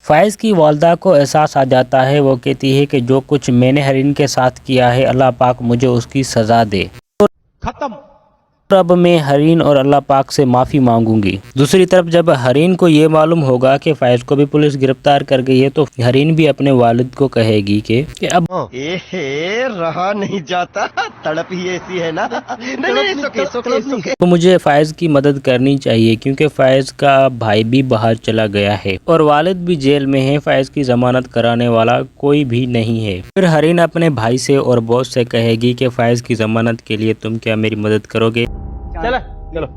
فائز کی والدہ کو احساس آ جاتا ہے، وہ کہتی ہے کہ جو کچھ میں نے حرین کے ساتھ کیا ہے اللہ پاک مجھے اس کی سزا دے، ختم۔ اب میں حرین اور اللہ پاک سے معافی مانگوں گی۔ دوسری طرف جب حرین کو یہ معلوم ہوگا کہ فائز کو بھی پولیس گرفتار کر گئی ہے تو حرین بھی اپنے والد کو کہے گی کہ اب رہا نہیں جاتا، تڑپ ہی ایسی ہے نا۔ تو مجھے فائز کی مدد کرنی چاہیے کیونکہ فائز کا بھائی بھی باہر چلا گیا ہے اور والد بھی جیل میں ہے، فائز کی ضمانت کرانے والا کوئی بھی نہیں ہے۔ پھر حرین اپنے بھائی سے اور باس سے کہے گی کہ فائز کی ضمانت کے لیے تم کیا میری مدد کرو گے؟ چلو۔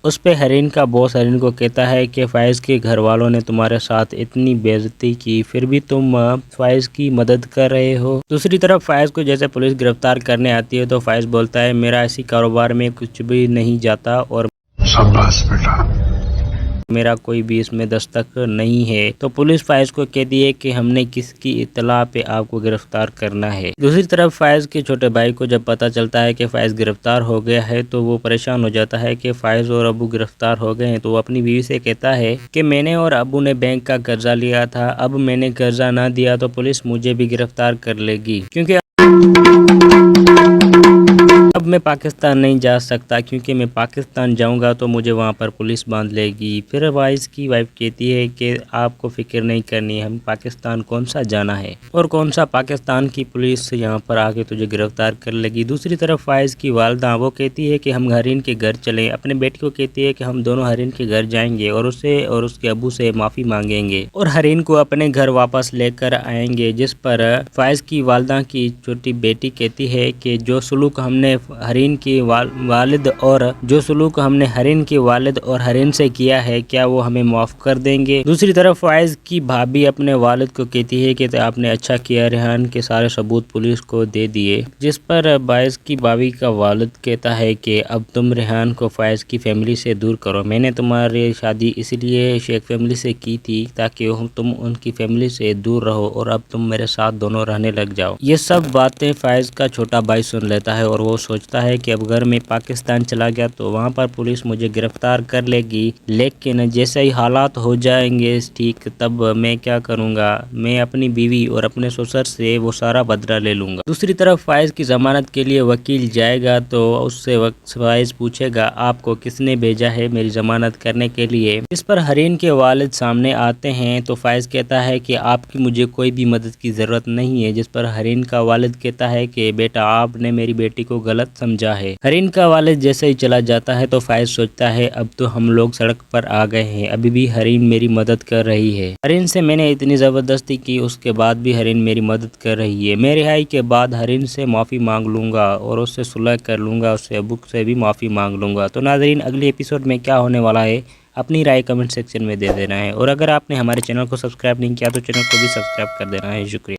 اس پہ حرین کا باس حرین کو کہتا ہے کہ فائز کے گھر والوں نے تمہارے ساتھ اتنی بے عزتی کی، پھر بھی تم فائز کی مدد کر رہے ہو۔ دوسری طرف فائز کو جیسے پولیس گرفتار کرنے آتی ہے تو فائز بولتا ہے میرا اسی کاروبار میں کچھ بھی نہیں جاتا اور شاباش بیٹا۔ میرا کوئی بھی اس میں دستک نہیں ہے۔ تو پولیس فائز کو کہتی ہے کہ ہم نے کس کی اطلاع پہ آپ کو گرفتار کرنا ہے۔ دوسری طرف فائز کے چھوٹے بھائی کو جب پتہ چلتا ہے کہ فائز گرفتار ہو گیا ہے تو وہ پریشان ہو جاتا ہے کہ فائز اور ابو گرفتار ہو گئے ہیں، تو وہ اپنی بیوی سے کہتا ہے کہ میں نے اور ابو نے بینک کا قرضہ لیا تھا، اب میں نے قرضہ نہ دیا تو پولیس مجھے بھی گرفتار کر لے گی، کیونکہ اب میں پاکستان نہیں جا سکتا، کیونکہ میں پاکستان جاؤں گا تو مجھے وہاں پر پولیس باندھ لے گی۔ پھر فائز کی وائف کہتی ہے کہ آپ کو فکر نہیں کرنی، ہم پاکستان کون سا جانا ہے اور کون سا پاکستان کی پولیس یہاں پر آ کے تجھے گرفتار کر لے گی۔ دوسری طرف فائز کی والدہ وہ کہتی ہے کہ ہم حرین کے گھر چلیں، اپنے بیٹی کو کہتی ہے کہ ہم دونوں حرین کے گھر جائیں گے اور اسے اور اس کے ابو سے معافی مانگیں گے اور حرین کو اپنے گھر واپس لے کر آئیں گے، جس پر فائز کی والدہ کی چھوٹی بیٹی کہتی ہے کہ جو سلوک ہم نے حرین کے والد اور حرین سے کیا ہے کیا وہ ہمیں معاف کر دیں گے؟ دوسری طرف فائز کی بھابھی اپنے والد کو کہتی ہے کہ آپ نے اچھا کیا، ریحان کے سارے ثبوت پولیس کو دے دیے، جس پر فائز کی بھابھی کا والد کہتا ہے کہ اب تم ریحان کو فائز کی فیملی سے دور کرو، میں نے تمہاری شادی اس لیے شیخ فیملی سے کی تھی تاکہ تم ان کی فیملی سے دور رہو اور اب تم میرے ساتھ دونوں رہنے لگ جاؤ۔ یہ سب باتیں فائز کا چھوٹا بھائی سن لیتا ہے اور وہ سوچتا ہے کہ اب اگر میں پاکستان چلا گیا تو وہاں پر پولیس مجھے گرفتار کر لے گی، لیکن جیسے ہی حالات ہو جائیں گے ٹھیک تب میں کیا کروں گا، میں اپنی بیوی اور اپنے سسر سے وہ سارا بدلہ لے لوں گا۔ دوسری طرف فائز کی ضمانت کے لیے وکیل جائے گا تو اس سے فائز پوچھے گا آپ کو کس نے بھیجا ہے میری ضمانت کرنے کے لیے، اس پر حرین کے والد سامنے آتے ہیں تو فائز کہتا ہے کہ آپ کی مجھے کوئی بھی مدد کی ضرورت نہیں ہے، جس پر حرین کا والد کہتا ہے کہ بیٹا آپ نے میری بیٹی کو غلط سمجھا ہے۔ حرین کا والد جیسے ہی چلا جاتا ہے تو فائز سوچتا ہے اب تو ہم لوگ سڑک پر آ گئے ہیں، ابھی بھی حرین میری مدد کر رہی ہے، حرین سے میں نے اتنی زبردستی کی اس کے بعد بھی حرین میری مدد کر رہی ہے، میں رہائی کے بعد حرین سے معافی مانگ لوں گا اور اس سے صلح کر لوں گا، اس سے ابو سے بھی معافی مانگ لوں گا۔ تو ناظرین اگلی ایپیسوڈ میں کیا ہونے والا ہے اپنی رائے کمنٹ سیکشن میں دے دینا ہے، اور اگر آپ نے ہمارے چینل کو سبسکرائب نہیں کیا تو چینل کو بھی سبسکرائب کر دینا ہے۔ شکریہ۔